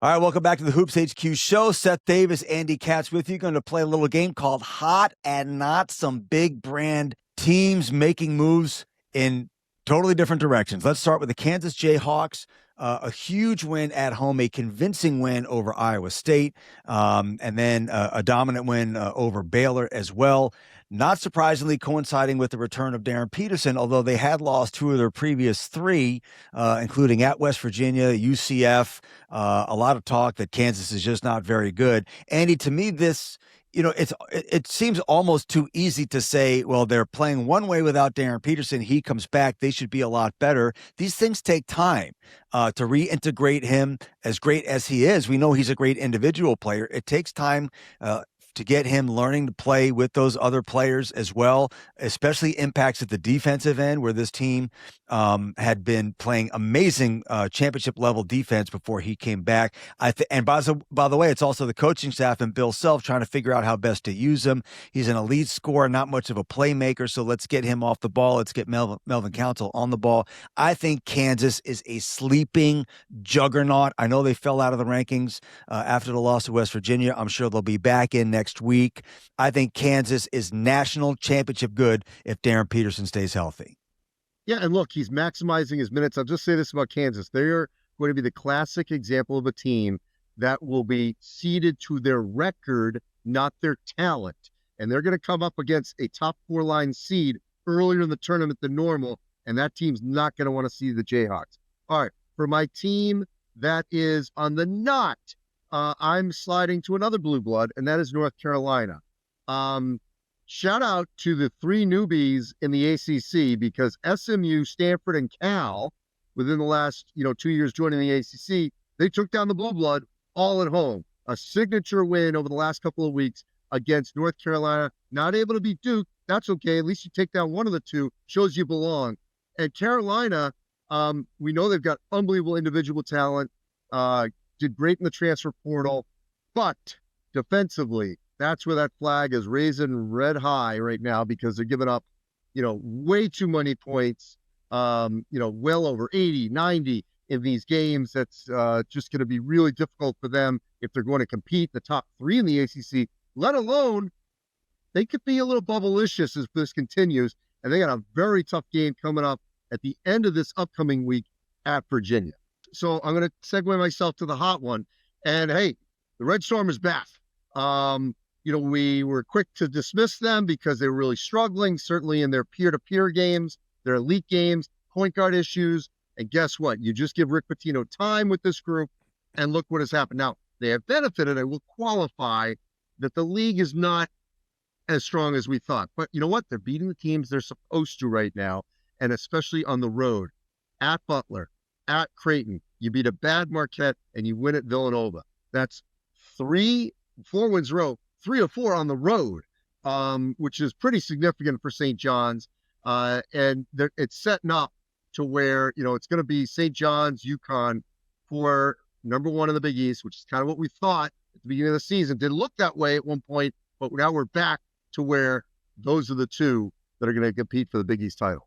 All right, welcome back to the Hoops HQ show. Seth Davis, Andy Katz with you. Going to play a little game called Hot and Not. Some big brand teams making moves in totally different directions. Let's start with the Kansas Jayhawks. A huge win at home, a convincing win over Iowa State, and then a dominant win over Baylor as well. Not surprisingly, coinciding with the return of Darren Peterson, although they had lost two of their previous three, including at West Virginia, UCF. A lot of talk that Kansas is just not very good. Andy, to me, this, it seems almost too easy to say, well, they're playing one way without Darren Peterson. He comes back. They should be a lot better. These things take time to reintegrate him. As great as he is, we know he's a great individual player. It takes time to get him learning to play with those other players as well, especially impacts at the defensive end where this team had been playing amazing championship level defense before he came back. And by the way, it's also the coaching staff and Bill Self trying to figure out how best to use him. He's an elite scorer, not much of a playmaker. So let's get him off the ball. Let's get Melvin Council on the ball. I think Kansas is a sleeping juggernaut. I know they fell out of the rankings after the loss to West Virginia. I'm sure they'll be back in next week. I think Kansas is national championship good if Darren Peterson stays healthy. Yeah, and look, he's maximizing his minutes. I'll just say this about Kansas. They're going to be the classic example of a team that will be seeded to their record, not their talent. And they're going to come up against a top four line seed earlier in the tournament than normal, and that team's not going to want to see the Jayhawks. All right, for my team that is on the not, I'm sliding to another blue blood, and that is North Carolina. Shout out to the three newbies in the ACC, because SMU, Stanford, and Cal, within the last 2 years joining the ACC, they took down the blue blood all at home. A signature win over the last couple of weeks against North Carolina. Not able to beat Duke. That's okay. At least you take down one of the two. Shows you belong. And Carolina, we know they've got unbelievable individual talent. Did great in the transfer portal, but defensively, that's where that flag is raising red high right now, because they're giving up, way too many points, well over 80, 90 in these games. That's just going to be really difficult for them if they're going to compete the top three in the ACC, let alone they could be a little bubblicious as this continues. And they got a very tough game coming up at the end of this upcoming week at Virginia. So I'm going to segue myself to the hot one. And hey, the Red Storm is back. We were quick to dismiss them because they were really struggling, certainly in their peer-to-peer games, their elite games, point guard issues. And guess what? You just give Rick Pitino time with this group, and look what has happened. Now, they have benefited. I will qualify that the league is not as strong as we thought. But you know what? They're beating the teams they're supposed to right now, and especially on the road. At Butler, at Creighton, you beat a bad Marquette, and you win at Villanova. That's 4 wins in a row, 3 or 4 on the road, which is pretty significant for St. John's. And it's setting up to where, it's going to be St. John's, UConn for number 1 in the Big East, which is kind of what we thought at the beginning of the season. Didn't look that way at one point, but now we're back to where those are the two that are going to compete for the Big East title.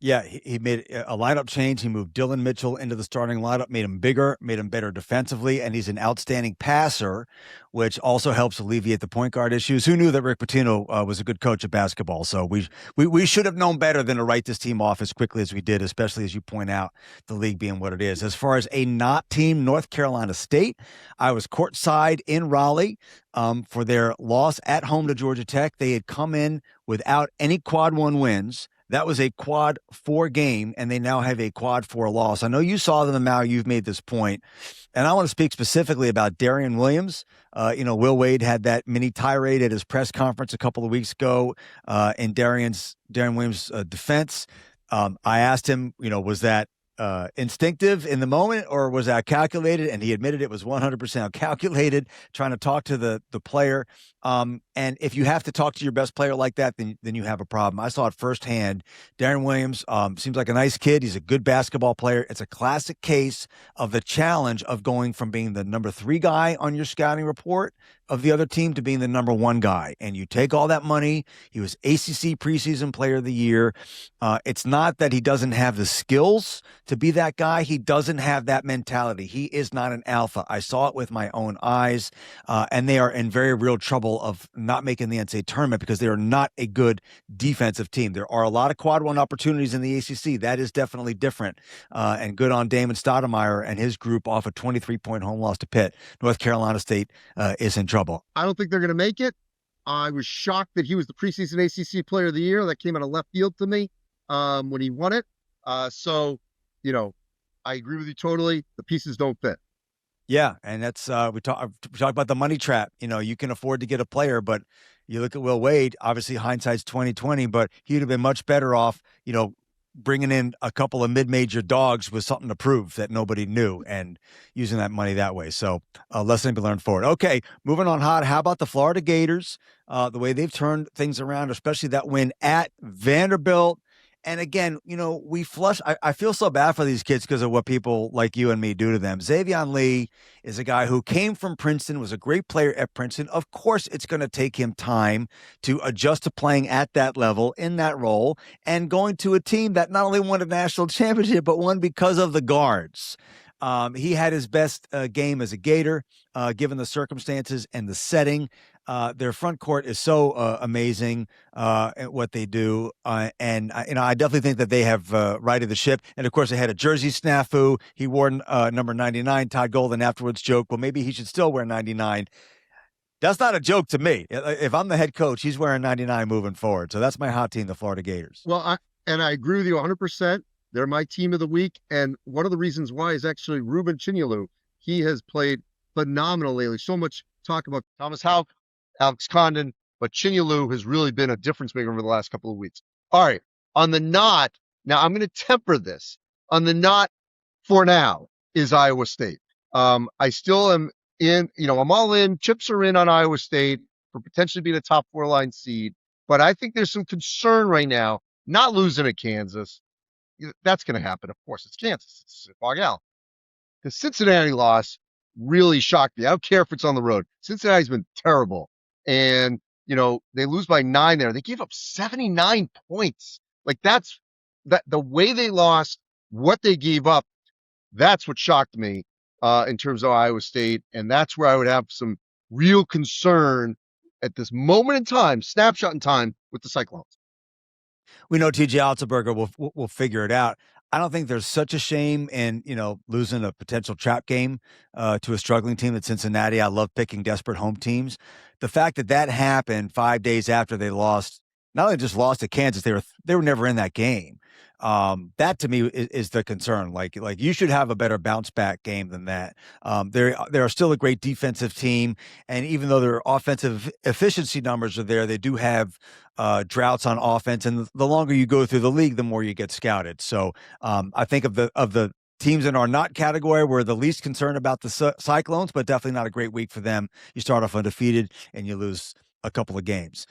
Yeah, he made a lineup change. He moved Dylan Mitchell into the starting lineup, made him bigger, made him better defensively, and he's an outstanding passer, which also helps alleviate the point guard issues. Who knew that Rick Pitino was a good coach of basketball? So we should have known better than to write this team off as quickly as we did, especially as you point out, the league being what it is. As far as a not team, North Carolina State, I was courtside in Raleigh for their loss at home to Georgia Tech. They had come in without any quad 1 wins. That was a quad 4 game, and they now have a quad 4 loss. I know you saw them, and now you've made this point. And I want to speak specifically about Darian Williams. Will Wade had that mini tirade at his press conference a couple of weeks ago in Darian Williams' defense. I asked him, was that instinctive in the moment, or was that calculated? And he admitted it was 100% calculated, trying to talk to the player. And if you have to talk to your best player like that, then you have a problem. I saw it firsthand. Darren Williams seems like a nice kid. He's a good basketball player. It's a classic case of the challenge of going from being the number 3 guy on your scouting report of the other team to being the number one guy. And you take all that money. He was ACC preseason player of the year. It's not that he doesn't have the skills to be that guy. He doesn't have that mentality. He is not an alpha. I saw it with my own eyes. And they are in very real trouble of not making the NCAA tournament because they are not a good defensive team. There are a lot of quad one opportunities in the ACC. That is definitely different. And good on Damon Stoudemire and his group off a 23-point home loss to Pitt. North Carolina State is in trouble. I don't think they're going to make it. I was shocked that he was the preseason ACC player of the year. That came out of left field to me when he won it. So, I agree with you totally. The pieces don't fit. Yeah, and that's we talk about the money trap. You can afford to get a player, but you look at Will Wade. Obviously, hindsight's 20/20, but he'd have been much better off, bringing in a couple of mid-major dogs with something to prove that nobody knew and using that money that way. So lesson to be learned forward. Okay, moving on hot. How about the Florida Gators? The way they've turned things around, especially that win at Vanderbilt. And again, we flush. I feel so bad for these kids because of what people like you and me do to them. Xavion Lee is a guy who came from Princeton, was a great player at Princeton. Of course, it's going to take him time to adjust to playing at that level in that role and going to a team that not only won a national championship, but won because of the guards. He had his best game as a Gator, given the circumstances and the setting. Their front court is so amazing at what they do. And I definitely think that they have righted the ship. And of course, they had a jersey snafu. He wore number 99. Todd Golden afterwards joked, well, maybe he should still wear 99. That's not a joke to me. If I'm the head coach, he's wearing 99 moving forward. So that's my hot team, the Florida Gators. Well, I agree with you 100%. They're my team of the week. And one of the reasons why is actually Ruben Chinyelu. He has played phenomenally. There's so much talk about Thomas Houck, Alex Condon, but Chinyelu has really been a difference maker over the last couple of weeks. All right. On the not, now I'm going to temper this. On the not for now is Iowa State. I still am in, I'm all in. Chips are in on Iowa State for potentially being a top 4 line seed. But I think there's some concern right now, not losing at Kansas. That's going to happen. Of course, it's Kansas. It's Fog Allen. The Cincinnati loss really shocked me. I don't care if it's on the road. Cincinnati's been terrible. And, they lose by 9 there. They gave up 79 points. Like the way they lost, what they gave up, that's what shocked me in terms of Iowa State. And that's where I would have some real concern at this moment in time, snapshot in time with the Cyclones. We know TJ Otzelberger will figure it out. I don't think there's such a shame in, losing a potential trap game to a struggling team at Cincinnati. I love picking desperate home teams. The fact that happened 5 days after they lost, not only just lost to Kansas, they were never in that game. That to me is the concern. Like you should have a better bounce back game than that. They're still a great defensive team, and even though their offensive efficiency numbers are there, they do have droughts on offense. And the longer you go through the league, the more you get scouted. So I think of the teams in our not category, we're the least concerned about the Cyclones, but definitely not a great week for them. You start off undefeated and you lose a couple of games.